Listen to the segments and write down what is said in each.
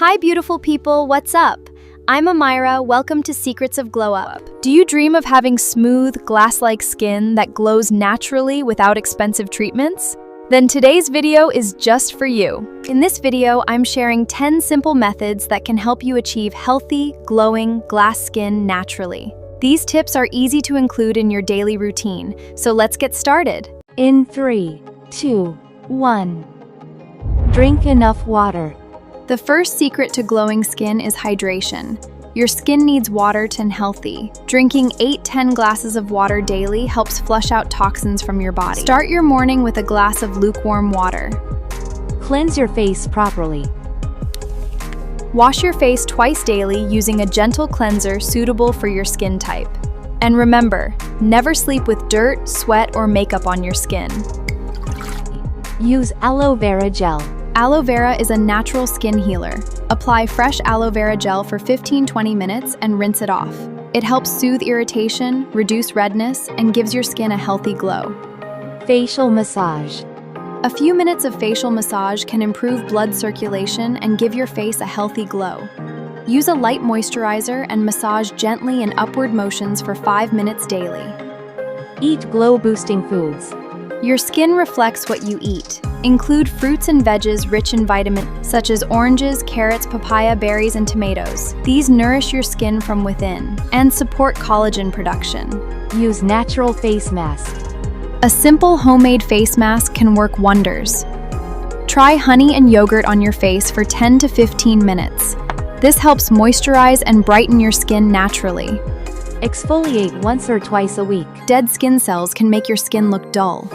Hi beautiful people, what's up? I'm Amira, welcome to Secrets of Glow Up. Do you dream of having smooth, glass-like skin that glows naturally without expensive treatments? Then today's video is just for you. In this video, I'm sharing 10 simple methods that can help you achieve healthy, glowing, glass skin naturally. These tips are easy to include in your daily routine, so let's get started. In 3, 2, 1. Drink enough water. The first secret to glowing skin is hydration. Your skin needs water to be healthy. Drinking 8-10 glasses of water daily helps flush out toxins from your body. Start your morning with a glass of lukewarm water. Cleanse your face properly. Wash your face twice daily using a gentle cleanser suitable for your skin type. And remember, never sleep with dirt, sweat, or makeup on your skin. Use aloe vera gel. Aloe vera is a natural skin healer. Apply fresh aloe vera gel for 15-20 minutes and rinse it off. It helps soothe irritation, reduce redness, and gives your skin a healthy glow. Facial massage. A few minutes of facial massage can improve blood circulation and give your face a healthy glow. Use a light moisturizer and massage gently in upward motions for 5 minutes daily. Eat glow-boosting foods. Your skin reflects what you eat. Include fruits and veggies rich in vitamins such as oranges, carrots, papaya, berries, and tomatoes. These nourish your skin from within and support collagen production. Use natural face mask. A simple homemade face mask can work wonders. Try honey and yogurt on your face for 10 to 15 minutes. This helps moisturize and brighten your skin naturally. Exfoliate once or twice a week. Dead skin cells can make your skin look dull.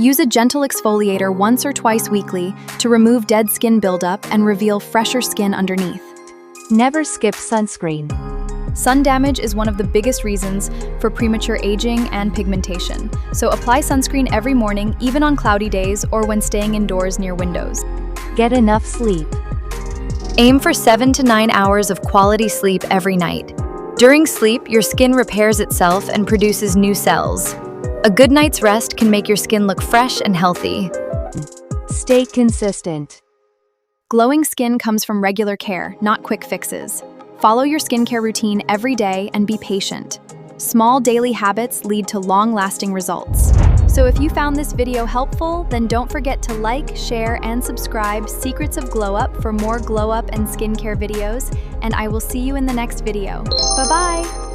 Use a gentle exfoliator once or twice weekly to remove dead skin buildup and reveal fresher skin underneath. Never skip sunscreen. Sun damage is one of the biggest reasons for premature aging and pigmentation, so apply sunscreen every morning, even on cloudy days or when staying indoors near windows. Get enough sleep. Aim for 7 to 9 hours of quality sleep every night. During sleep, your skin repairs itself and produces new cells. A good night's rest can make your skin look fresh and healthy. Stay consistent. Glowing skin comes from regular care, not quick fixes. Follow your skincare routine every day and be patient. Small daily habits lead to long-lasting results. So if you found this video helpful, then don't forget to like, share, and subscribe Secrets of Glow Up for more glow up and skincare videos, and I will see you in the next video. Bye-bye!